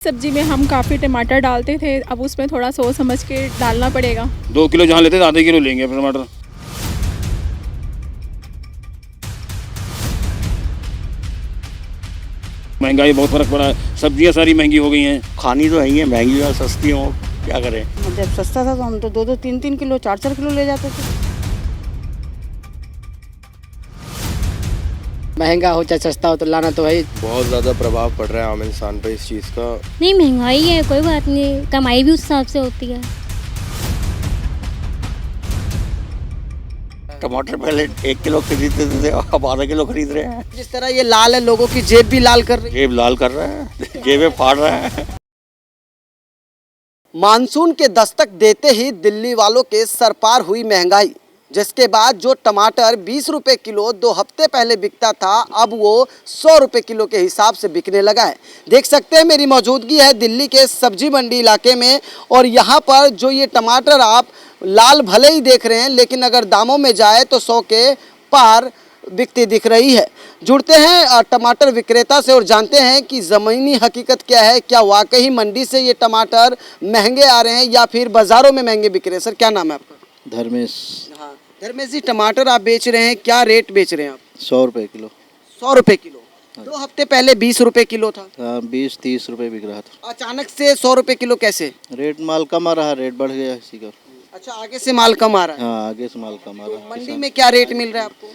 सब्जी में हम काफ़ी टमाटर डालते थे, अब उसमें थोड़ा सोच समझ के डालना पड़ेगा। 2 किलो जहाँ लेते थे आधे किलो लेंगे अब टमाटर। महंगाई बहुत फर्क पड़ा है, सब्जियां सारी महंगी हो गई हैं। खानी तो है ही है, महंगी और सस्ती हो, क्या करें। जब सस्ता था तो हम तो 2-2 3-3 किलो 4-4 किलो ले जाते थे। महंगा हो चाहे सस्ता हो तो लाना तो है। बहुत ज़्यादा प्रभाव पड़ रहा है आम इंसान पर इस चीज़ का। नहीं, महंगाई है कोई बात नहीं, कमाई भी उस हिसाब से होती है। टमाटर पहले 1 किलो खरीदते थे, अब आधा किलो खरीद रहे हैं। जिस तरह ये लाल है, लोगों की जेब भी लाल कर रही है। जेब लाल कर रहा है, जेबें फाड़ रहा है। मानसून के दस्तक देते ही दिल्ली वालों के सर पार हुई महंगाई, जिसके बाद जो टमाटर 20 रुपए किलो 2 हफ्ते पहले बिकता था, अब वो 100 रुपए किलो के हिसाब से बिकने लगा है। देख सकते हैं मेरी मौजूदगी है दिल्ली के सब्जी मंडी इलाके में, और यहाँ पर जो ये टमाटर आप लाल भले ही देख रहे हैं, लेकिन अगर दामों में जाए तो 100 के पार बिकती दिख रही है। जुड़ते हैं टमाटर विक्रेता से और जानते हैं कि ज़मीनी हकीकत क्या है, क्या वाकई मंडी से ये टमाटर महंगे आ रहे हैं या फिर बाज़ारों में महंगे बिक रहे हैं। सर क्या नाम है आपका? धर्मेश। हाँ, धर्मेश जी, टमाटर आप बेच रहे हैं, क्या रेट बेच रहे हैं आप? 100 रुपए किलो। 100 रुपए किलो। 2 हफ्ते पहले 20 रुपए किलो था। 20-30 रुपए बिक रहा था। अचानक से 100 रुपए किलो कैसे? रेट माल कम आ रहा, रेट बढ़ गया इसी का। अच्छा, आगे से माल कम आ रहा है। हाँ, आगे से माल कम आ रहा है। मंडी में क्या रेट मिल रहा है आपको?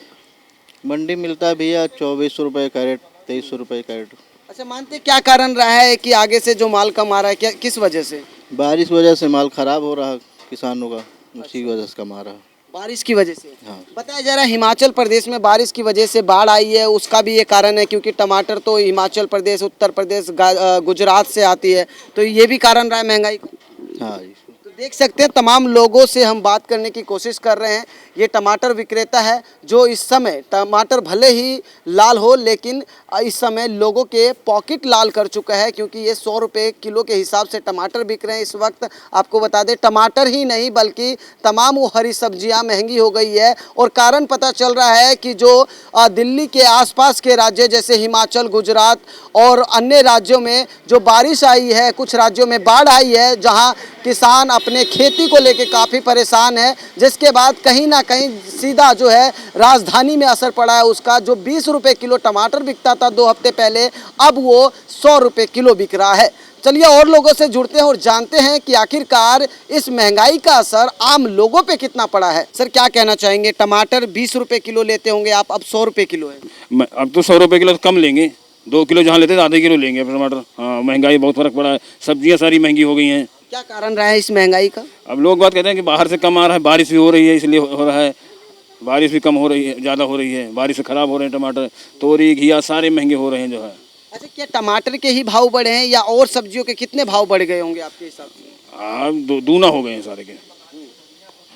मंडी मिलता है भैया 24 रुपए कैरेट, 23 रुपए कैरेट। अच्छा, मानते क्या कारण रहा है कि आगे से जो माल कम आ रहा है, क्या किस वजह से? बारिश वजह से माल खराब हो रहा किसानों का, उसी वजह से कम आ रहा। बारिश की वजह से। हाँ। बताया जा रहा है हिमाचल प्रदेश में बारिश की वजह से बाढ़ आई है, उसका भी ये कारण है, क्योंकि टमाटर तो हिमाचल प्रदेश, उत्तर प्रदेश, गुजरात से आती है, तो ये भी कारण रहा है महंगाई का। हाँ, तो देख सकते हैं तमाम लोगों से हम बात करने की कोशिश कर रहे हैं। ये टमाटर विक्रेता है जो इस समय टमाटर भले ही लाल हो, लेकिन इस समय लोगों के पॉकेट लाल कर चुका है, क्योंकि ये 100 रुपये किलो के हिसाब से टमाटर बिक रहे हैं इस वक्त। आपको बता दें, टमाटर ही नहीं बल्कि तमाम वो हरी सब्जियां महंगी हो गई है, और कारण पता चल रहा है कि जो दिल्ली के आसपास के राज्य जैसे हिमाचल, गुजरात और अन्य राज्यों में जो बारिश आई है, कुछ राज्यों में बाढ़ आई है, जहाँ किसान अपने खेती को लेकर काफ़ी परेशान है, जिसके बाद कहीं ना कहीं सीधा जो है राजधानी में असर पड़ा है उसका। जो 20 रुपए किलो टमाटर बिकता था 2 हफ्ते पहले, अब वो 100 रुपए किलो बिक रहा है। चलिए और लोगों से जुड़ते हैं और जानते हैं कि आखिरकार इस महंगाई का असर आम लोगों पे कितना पड़ा है। सर क्या कहना चाहेंगे? टमाटर 20 रुपए किलो लेते होंगे आप, अब 100 रुपए किलो है। अब तो 100 रुपये किलो कम लेंगे, 2 किलो जहाँ लेते थे आधे किलो लेंगे अब टमाटर। हाँ, महंगाई बहुत फर्क पड़ा है, सब्जियां सारी महंगी हो गई हैं। क्या कारण रहा है इस महंगाई का? अब लोग बात कहते हैं कि बाहर से कम आ रहा है, बारिश भी हो रही है इसलिए हो रहा है। बारिश भी कम हो रही है, ज़्यादा हो रही है, बारिश से ख़राब हो रहे हैं टमाटर, तोरी घिया सारे महंगे हो रहे हैं जो है। अच्छा, क्या टमाटर के ही भाव बढ़े हैं या और सब्जियों के कितने भाव बढ़ गए होंगे आपके हिसाब से? हाँ, दूना हो गए हैं सारे के।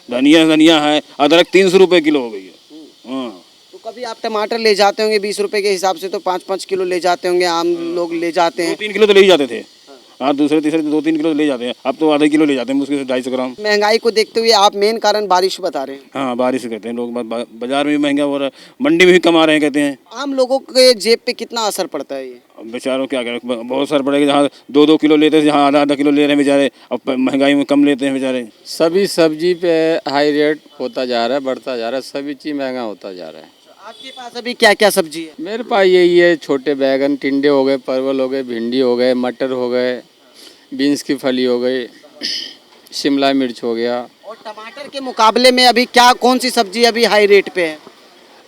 धनिया है, अदरक 300 रुपये किलो हो गई है। हाँ, तो कभी आप टमाटर ले जाते होंगे 20 रुपए के हिसाब से, तो 5-5 किलो ले जाते होंगे, आम लोग ले जाते हैं। 2-3 किलो तो ले ही जाते थे। हाँ, दूसरे तीसरे 2-3 किलो ले जाते हैं, अब तो आधे किलो ले जाते हैं मुश्किल से 250 ग्राम। महंगाई को देखते हुए आप मेन कारण बारिश बता रहे हैं। हाँ, बारिश से कहते हैं लोग, बाजार में भी महंगा हो रहा है, मंडी में भी कम आ रहे हैं कहते हैं। आम लोगों के जेब पे कितना असर पड़ता है ये? अब बेचारों क्या करें, बहुत असर पड़ेगा। जहाँ 2-2 किलो लेते थे, जहाँ आधा किलो ले रहे हैं बेचारे, अब महंगाई में कम लेते हैं बेचारे। सभी सब्जी पे हाई रेट होता जा रहा है, बढ़ता जा रहा है, सभी चीज़ महंगा होता जा रहा है। आपके पास अभी क्या क्या सब्जी है? मेरे पास यही है, छोटे बैगन, टिंडे हो गए, परवल हो गए, भिंडी हो गए, मटर हो गए, बीन्स की फली हो गई, शिमला मिर्च हो गया। और टमाटर के मुकाबले में अभी क्या कौन सी सब्जी अभी हाई रेट पे है?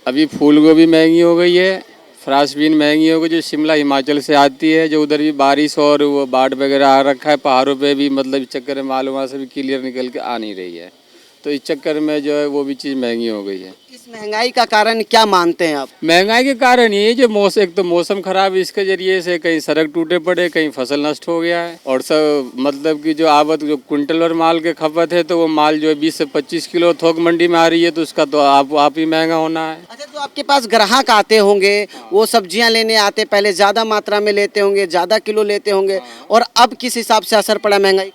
अभी फूल गोभी महंगी हो गई है, फ्रांस बीन महंगी हो गई, जो शिमला हिमाचल से आती है, जो उधर भी बारिश और वो बाढ़ वगैरह आ रखा है, पहाड़ों पे भी मतलब इस चक्कर में माल वहाँ से भी क्लियर निकल के आ नहीं रही है, तो इस चक्कर में जो है वो भी चीज़ महंगी हो गई है। इस महंगाई का कारण क्या मानते हैं आप? महंगाई के कारण ये जो मौसम, एक तो मौसम खराब है, इसके जरिए से कहीं सड़क टूटे पड़े, कहीं फसल नष्ट हो गया है, और सब मतलब कि जो आवत जो क्विंटल और माल के खपत है, तो वो माल जो है 20 से 25 किलो थोक मंडी में आ रही है, तो उसका तो आप ही महंगा होना है। अच्छा, तो आपके पास ग्राहक आते होंगे, वो सब्जियां लेने आते, पहले ज़्यादा मात्रा में लेते होंगे, ज़्यादा किलो लेते होंगे, और अब किस हिसाब से असर पड़ा महंगाई?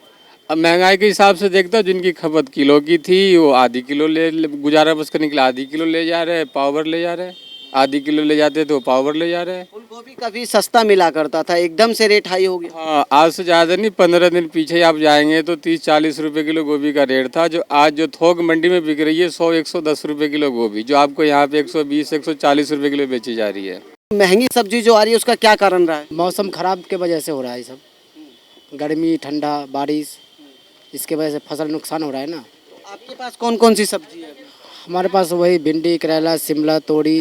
अब महंगाई के हिसाब से देखता हूँ, जिनकी खपत किलो की थी वो आधी किलो ले गुजारा बस करने के लिए आधी किलो ले जा रहे हैं, पावर ले जा रहे हैं। आधी किलो ले जाते थे वो पावर ले जा रहे हैं। फूल गोभी कभी सस्ता मिला करता था, एकदम से रेट हाई हो गया। हाँ, आज से ज़्यादा नहीं, 15 दिन पीछे आप जाएंगे तो 30-40 रुपए किलो गोभी का रेट था। जो आज जो थोक मंडी में बिक रही है 100-110 रुपए किलो गोभी, जो आपको यहाँ पे 120-140 रुपए किलो बेची जा रही है। महंगी सब्जी जो आ रही है उसका क्या कारण रहा है? मौसम खराब के वजह से हो रहा है सब, गर्मी ठंडा बारिश, इसके वजह से फसल नुकसान हो रहा है ना। आपके पास कौन कौन सी सब्जी है? हमारे पास वही भिंडी, करेला, शिमला, तोरी,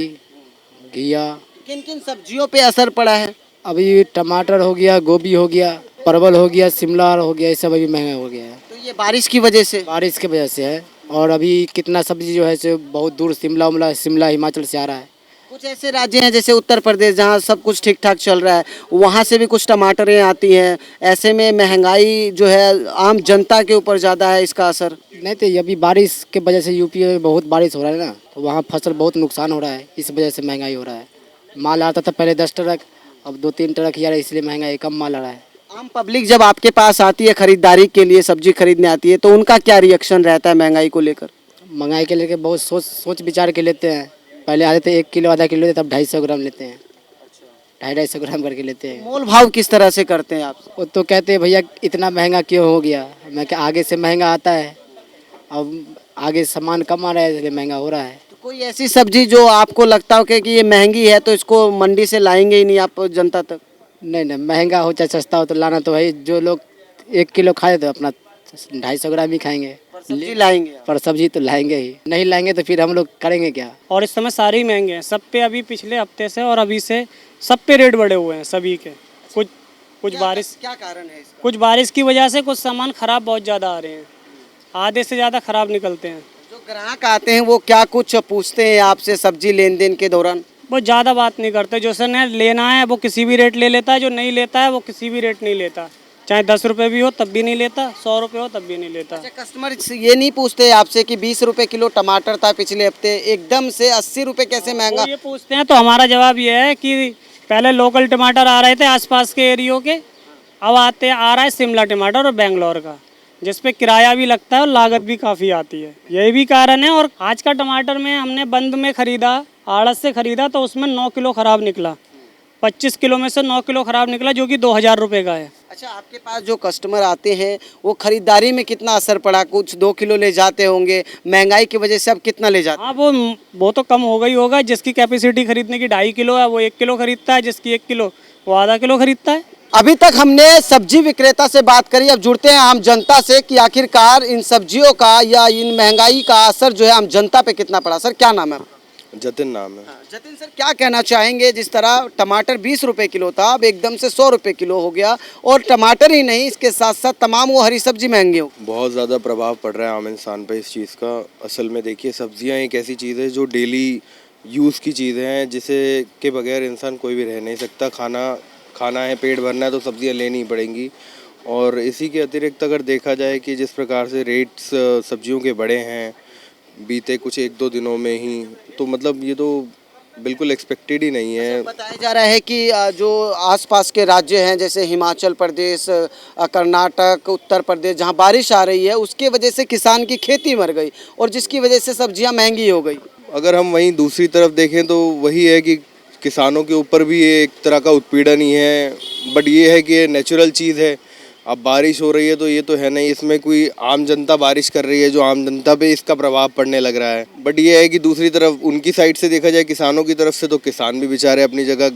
घिया। किन किन सब्जियों पे असर पड़ा है? अभी टमाटर हो गया, गोभी हो गया, परवल हो गया, शिमला हो गया, ये सब अभी महंगा हो गया है। तो ये बारिश की वजह से? बारिश की वजह से है। और अभी कितना सब्जी जो है सो बहुत दूर शिमला हिमाचल से आ रहा है। कुछ ऐसे राज्य हैं जैसे उत्तर प्रदेश जहाँ सब कुछ ठीक ठाक चल रहा है, वहाँ से भी कुछ टमाटरें आती हैं। ऐसे में महंगाई जो है आम जनता के ऊपर ज़्यादा है, इसका असर? नहीं तो अभी बारिश के वजह से यूपी में बहुत बारिश हो रहा है ना, तो वहाँ फसल बहुत नुकसान हो रहा है, इस वजह से महंगाई हो रहा है। माल आता था पहले 10 ट्रक, अब 2-3 ट्रक ही आ रहा है, इसलिए महंगाई कम माल आ रहा है। आम पब्लिक जब आपके पास आती है खरीदारी के लिए, सब्जी खरीदने आती है, तो उनका क्या रिएक्शन रहता है महंगाई को लेकर? महंगाई के लेकर बहुत सोच विचार के लेते हैं। पहले आते थे 1 किलो आधा किलो, तब 250 ग्राम लेते हैं, 250 ग्राम करके लेते हैं। मोल भाव किस तरह से करते हैं आप? वो तो कहते हैं भैया इतना महंगा क्यों हो गया। मैं क्या, आगे से महंगा आता है, अब आगे सामान कम आ रहा है इसलिए महंगा हो रहा है। तो कोई ऐसी सब्जी जो आपको लगता हो कि ये महंगी है तो इसको मंडी से लाएंगे ही नहीं आप जनता तक? नहीं, महंगा हो चाहे सस्ता हो तो लाना तो भाई, जो लोग 1 किलो खाए तो अपना 250 ग्राम ही खाएंगे, सब्जी लाएंगे। पर सब्जी तो लाएंगे ही, नहीं लाएंगे तो फिर हम लोग करेंगे क्या। और इस समय सारे ही महंगे हैं सब पे। अभी पिछले हफ्ते से और अभी से सब पे रेट बढ़े हुए हैं सभी के। कुछ बारिश, क्या कारण है इसका? कुछ बारिश की वजह से कुछ सामान खराब बहुत ज़्यादा आ रहे हैं, आधे से ज़्यादा खराब निकलते हैं। जो ग्राहक आते हैं वो क्या कुछ पूछते हैं आपसे सब्जी लेन देन के दौरान? वो ज़्यादा बात नहीं करते, जो उसने लेना है वो किसी भी रेट ले लेता है, जो नहीं लेता है वो किसी भी रेट नहीं लेता, चाहे 10 रुपये भी हो तब भी नहीं लेता, 100 रुपये हो तब भी नहीं लेता। अच्छा, कस्टमर ये नहीं पूछते आपसे कि 20 रुपए किलो टमाटर था पिछले हफ्ते, एकदम से 80 रुपए कैसे महंगा? वो ये पूछते हैं तो हमारा जवाब ये है कि पहले लोकल टमाटर आ रहे थे आसपास के एरियो के, अब आ रहा है शिमला टमाटर और बेंगलोर का, जिस पे किराया भी लगता है और लागत भी काफ़ी आती है, यही भी कारण है। और आज का टमाटर में हमने बंद में ख़रीदा, आड़त से ख़रीदा, तो उसमें 9 किलो ख़राब निकला, 25 किलो में से 9 किलो ख़राब निकला, जो कि 2000 रुपये का है। अच्छा, आपके पास जो कस्टमर आते हैं वो खरीदारी में कितना असर पड़ा? कुछ 2 किलो ले जाते होंगे, महंगाई की वजह से अब कितना ले जाते? हाँ, वो तो कम हो गई होगा। जिसकी कैपेसिटी खरीदने की 2.5 किलो है वो 1 किलो खरीदता है, जिसकी 1 किलो वो आधा किलो खरीदता है। अभी तक हमने सब्जी विक्रेता से बात करी, अब जुड़ते हैं आम जनता से कि आखिरकार इन सब्जियों का या इन महंगाई का असर जो है आम जनता पे कितना पड़ा। सर क्या नाम है आपका? जतिन नाम है। जतिन सर, क्या कहना चाहेंगे? जिस तरह टमाटर 20 रुपए किलो था, अब एकदम से 100 रुपए किलो हो गया, और टमाटर ही नहीं इसके साथ साथ तमाम वो हरी सब्जी महंगी हो। बहुत ज़्यादा प्रभाव पड़ रहा है आम इंसान पर इस चीज़ का। असल में देखिए, सब्जियां एक ऐसी चीज़ है जो डेली यूज़ की चीज़ें हैं, जिसे के बगैर इंसान कोई भी रह नहीं सकता। खाना है, पेट भरना है तो सब्जियां लेनी ही पड़ेंगी। और इसी के अतिरिक्त अगर देखा जाए कि जिस प्रकार से रेट्स सब्जियों के बढ़े हैं बीते कुछ 1-2 दिनों में ही, तो मतलब ये तो बिल्कुल एक्सपेक्टेड ही नहीं है। बताया जा रहा है कि जो आसपास के राज्य हैं जैसे हिमाचल प्रदेश, कर्नाटक, उत्तर प्रदेश, जहां बारिश आ रही है उसके वजह से किसान की खेती मर गई और जिसकी वजह से सब्जियां महंगी हो गई। अगर हम वहीं दूसरी तरफ देखें तो वही है कि किसानों के ऊपर भी ये एक तरह का उत्पीड़न ही है, बट ये है कि ये नेचुरल चीज़ है। अब बारिश हो रही है तो ये तो है नहीं, इसमें कोई आम जनता बारिश कर रही है जो आम जनता पे इसका प्रभाव पड़ने लग रहा है। बट ये है कि दूसरी तरफ उनकी साइड से देखा जाए, किसानों की तरफ से, तो किसान भी बेचारे अपनी जगह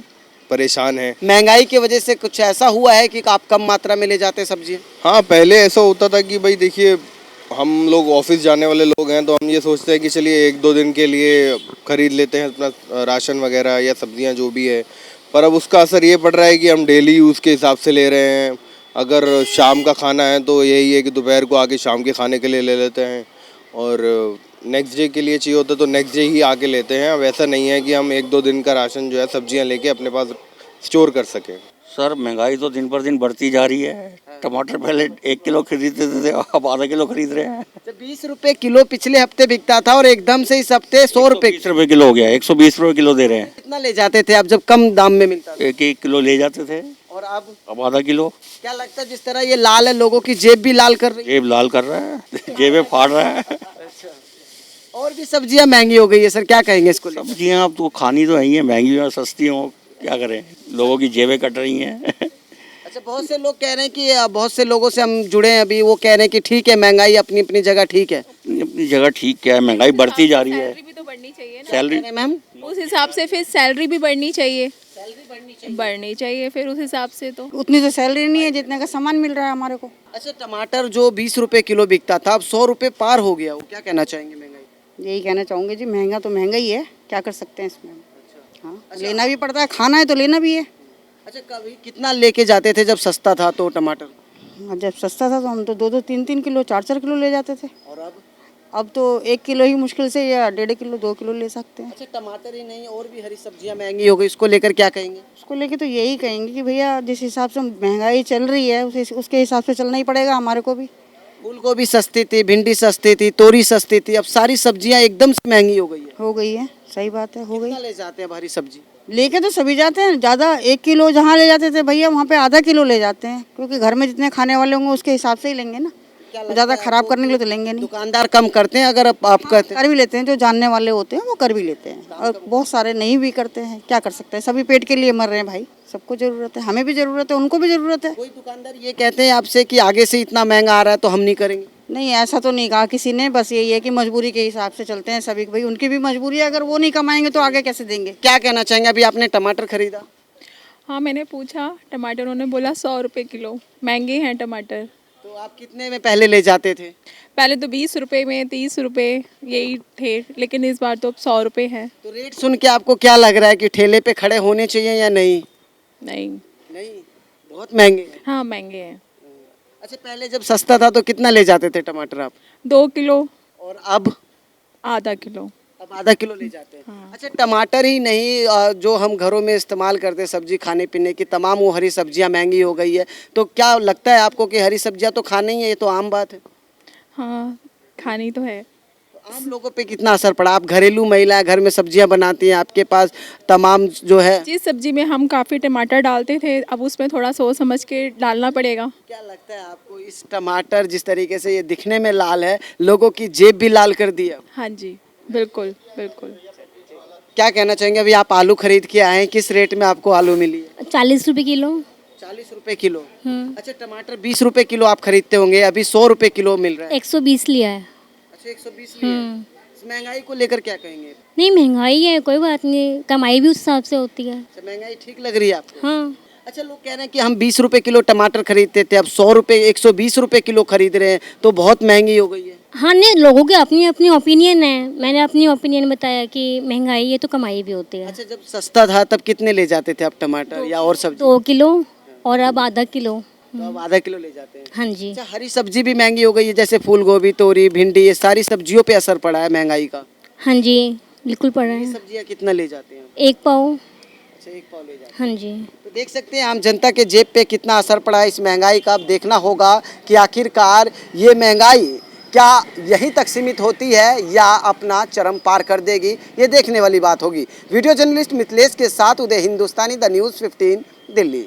परेशान हैं। महंगाई की वजह से कुछ ऐसा हुआ है कि आप कम मात्रा में ले जाते सब्जियाँ? हाँ, पहले ऐसा होता था कि भाई देखिए, हम लोग ऑफिस जाने वाले लोग हैं तो हम ये सोचते हैं कि चलिए 1-2 दिन के लिए ख़रीद लेते हैं अपना राशन वगैरह या सब्जियां जो भी है। पर अब उसका असर ये पड़ रहा है कि हम डेली यूज़ के हिसाब से ले रहे हैं। अगर शाम का खाना है तो यही है कि दोपहर को आके शाम के खाने के लिए ले लेते हैं, और नेक्स्ट डे के लिए चाहिए होता तो नेक्स्ट डे ही आके लेते हैं। अब ऐसा नहीं है कि हम 1-2 दिन का राशन जो है सब्जियां लेके अपने पास स्टोर कर सकें। सर, महंगाई तो दिन पर दिन बढ़ती जा रही है। टमाटर पहले 1 किलो खरीदते थे, अब आधा किलो खरीद रहे हैं। 20 रुपए किलो पिछले हफ्ते बिकता था और एकदम से इस हफ्ते 100 रुपए 120 रुपए किलो हो गया, 120 रुपए किलो दे रहे हैं। कितना ले जाते थे आप जब कम दाम में मिलता था? 1-1 किलो ले जाते थे, और अब आधा किलो। क्या लगता है जिस तरह ये लाल है, लोगों की जेब भी लाल कर रही है? जेब लाल कर रहा है, जेबें फाड़ रहा है। और भी सब्जियां महंगी हो गई है सर, क्या कहेंगे इसको लेकर? सब्जियाँ अब तो खानी तो है ही है, महंगी और सस्ती हो, क्या करें, लोगों की जेबें कट रही हैं। अच्छा, बहुत से लोग कह रहे हैं कि बहुत से लोगों से हम जुड़े हैं अभी, वो कह रहे हैं कि ठीक है, महंगाई अपनी अपनी जगह ठीक है। अपनी जगह ठीक क्या है, महंगाई बढ़ती जा रही है। सैलरी भी तो बढ़नी चाहिए ना सैलरी मैम उस हिसाब से, फिर सैलरी भी बढ़नी चाहिए, बढ़नी चाहिए फिर उस हिसाब से। तो उतनी तो सैलरी नहीं है जितने का सामान मिल रहा है हमारे को। अच्छा, टमाटर जो 20 रुपए किलो बिकता था अब 100 रुपए पार हो गया, वो क्या कहना चाहेंगे महंगाई? यही कहना चाहूँगी जी, महंगा तो महंगा ही है, क्या कर सकते हैं इसमें। हाँ, लेना भी पड़ता है, खाना है तो लेना भी है। अच्छा, कभी कितना लेके जाते थे जब सस्ता था तो टमाटर? हाँ, जब सस्ता था तो हम तो 2-2, 3-3 किलो, 4-4 किलो ले जाते थे। और अब तो 1 किलो ही मुश्किल से, या 1.5 किलो, 2 किलो ले सकते हैं। अच्छा, टमाटर ही नहीं और भी हरी सब्जियां महंगी हो गई, उसको लेकर क्या कहेंगे? उसको लेके तो यही कहेंगे कि भैया जिस हिसाब से महंगाई चल रही है उसके हिसाब से चलना ही पड़ेगा हमारे को भी। फूल गोभी सस्ती थी, भिंडी सस्ती थी, तोरी सस्ती थी, अब सारी सब्जियां एकदम से महंगी हो गई है। हो गई है, सही बात है, हो गई। कितना ले जाते हैं अब हरी सब्जी? लेके तो सभी जाते हैं, ज़्यादा 1 किलो जहाँ ले जाते थे भैया वहाँ पे आधा किलो ले जाते हैं, क्योंकि घर में जितने खाने वाले होंगे उसके हिसाब से ही लेंगे ना, ज़्यादा खराब करने के लिए तो लेंगे नहीं। दुकानदार कम करते हैं अगर आप कहते हैं? कर भी लेते हैं, जो जानने वाले होते हैं वो कर भी लेते हैं, और बहुत सारे नहीं भी करते हैं, क्या कर सकते हैं, सभी पेट के लिए मर रहे हैं भाई, सबको ज़रूरत है, हमें भी ज़रूरत है, उनको भी ज़रूरत है। कोई दुकानदार ये कहते हैं आपसे कि आगे से इतना महंगा आ रहा है तो हम नहीं करेंगे? नहीं, ऐसा तो नहीं कहा किसी ने, बस यही है कि मजबूरी के हिसाब से चलते हैं सभी, भाई उनकी भी मजबूरी है, अगर वो नहीं कमाएंगे तो आगे कैसे देंगे। क्या कहना चाहेंगे? अभी आपने टमाटर खरीदा? हाँ, मैंने पूछा टमाटर, उन्होंने बोला 100 रुपये किलो, महंगे हैं टमाटर। तो आप कितने में पहले ले जाते थे? पहले तो 20 रुपये में, 30 रुपये यही थे, लेकिन इस बार तो 100 रुपये है। तो रेट सुन के आपको क्या लग रहा है कि ठेले पे खड़े होने चाहिए या नहीं? नहीं, नहीं, बहुत महंगे हैं। हाँ महंगे हैं। अच्छा, पहले जब सस्ता था तो कितना ले जाते थे टमाटर आप? 2 किलो, और अब? आधा किलो। अब आधा किलो ले जाते हैं। हाँ। अच्छा, टमाटर ही नहीं, जो हम घरों में इस्तेमाल करते हैं सब्जी खाने पीने की, तमाम वो हरी सब्जियां महंगी हो गई है, तो क्या लगता है आपको कि हरी सब्जियां तो खानी ही है, ये तो आम बात है? हाँ, खानी तो है। तो आम लोगों पे कितना असर पड़ा? आप घरेलू महिला, घर में सब्जियां बनाती हैं, आपके पास तमाम जो है, जिस सब्जी में हम काफ़ी टमाटर डालते थे, अब उसमें थोड़ा सोच समझ के डालना पड़ेगा। क्या लगता है आपको इस टमाटर जिस तरीके से ये दिखने में लाल है, लोगों की जेब भी लाल कर दी है? हाँ जी, बिल्कुल बिल्कुल। क्या कहना चाहेंगे? अभी आप आलू खरीद के आए हैं, किस रेट में आपको आलू मिली है? 40 रुपये किलो। 40 रुपए किलो। अच्छा, टमाटर 20 रुपए किलो आप खरीदते होंगे, अभी 100 रुपए किलो मिल रहा है। 120 लिया है। अच्छा, 120 लिया है। इस महंगाई को लेकर क्या कहेंगे? नहीं, महंगाई है, कोई बात नहीं, कमाई भी उस हिसाब से होती है। अच्छा, महंगाई ठीक लग रही है आपको? हाँ। अच्छा, लोग कह रहे हैं कि हम 20 रुपए किलो टमाटर खरीदते थे, अब 100 रुपए, 120 रुपए किलो खरीद रहे हैं, तो बहुत महंगी हो गई है। हाँ, नहीं, लोगों की अपनी अपनी ओपिनियन है, मैंने अपनी ओपिनियन बताया कि महंगाई है तो कमाई भी होती है। अच्छा, जब सस्ता था तब कितने ले जाते थे आप टमाटर या और सब्जी? 2 किलो, और अब आधा किलो। तो अब आधा किलो ले जाते हैं। हाँ जी। अच्छा, हरी सब्जी भी महंगी हो गई है, जैसे फूल गोभी, तोरी, भिंडी, ये सारी सब्जियों पे असर पड़ा है महंगाई का? हाँ जी, बिल्कुल पड़ रहा ये है। सब्जियां कितना ले जाते हैं? 1 पाव। अच्छा, 1 पाव ले जाते हैं। हाँ जी। तो देख सकते हैं आम जनता के जेब पे कितना असर पड़ा है इस महंगाई का। अब देखना होगा कि आखिरकार ये महंगाई क्या यहीं तक सीमित होती है या अपना चरम पार कर देगी, ये देखने वाली बात होगी। वीडियो जर्नलिस्ट मिथिलेश के साथ उदय, हिंदुस्तानी द न्यूज़ 15, दिल्ली।